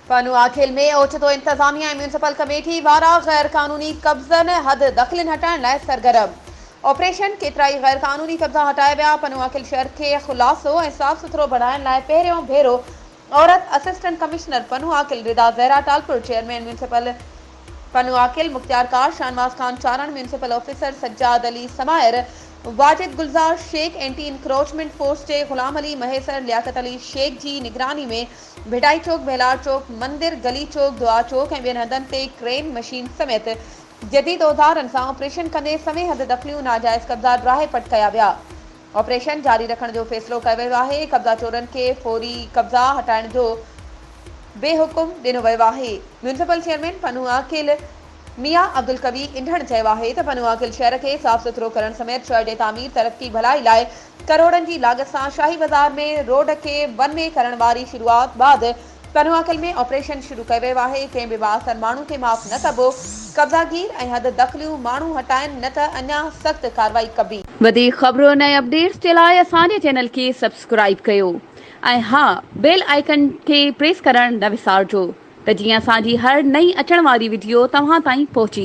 पनुआखिल में ओचितो इंतजामिया ऐं म्यूनिसिपल कमेटी वारा गैर कानूनी कब्ज़नि हद दख़िलनि हटाइण लाइ सरगर्म। ऑपरेशन केतिराई गैर कानूनी कब्ज़ा हटाया विया। पनुआखिल शहर खे खुलासो ऐं साफ़ सुथरो बणाइण लाइ पहिरियों भेरो औरत assistant commissioner Pano Aqil Rida Zahra Talpur, chairman municipal Pano Aqil Mukhtiarkar, Shahnawaz Khan Charan, municipal officer Sajjad Ali Samair, Wajid Gulzar Shaikh, anti encroachment force जे गुलाम अली महेसर, लियाकत अली शेख जी निगरानी में भिडाई चौक, बेलार चौक, मंदिर गली चौक, दुआ चौक ऐं ॿियनि हंधनि ते क्रेन मशीन समेत जदीद औज़ारनि सां ऑपरेशन कंदे समें हद दख़लियूं नाजाइज़ कब्ज़ा ड्राहे पट कया विया। ऑपरेशन जारी रखण जो फ़ैसिलो कयो वियो आहे। कब्ज़ा चोरनि खे फौरी कब्ज़ा हटाइण जो बेहुकुम ॾिनो वियो आहे। म्यूनिसिपल चेयरमैन पनुआखिल मियां अब्दुल कवी इंढण चयो आहे त पनुआखिल शहर खे साफ़ सुथरो करण समेत शहर जे तामीर तरक्की भलाई लाइ करोड़नि जी लागत सां शाही बाज़ार में रोड खे वन वे करण वारी शुरूआत बाद पनुआखिल में ऑपरेशन शुरू कयो वियो आहे। कंहिं बि बाअसर माण्हू खे माफ़ न कबो। कब्ज़ागीर ऐं हद दख़लियूं माण्हू हटाइनि न त अञा सख़्त कार्रवाई कबी। वधीक ख़बरुनि ऐं अपडेट्स जे लाइ असांजे चैनल खे सब्सक्राइब कयो ऐं हा, बेल आइकन खे प्रेस करण न विसारिजो त जीअं असांजी हर नई अचण वारी वीडियो तव्हां ताईं पहुची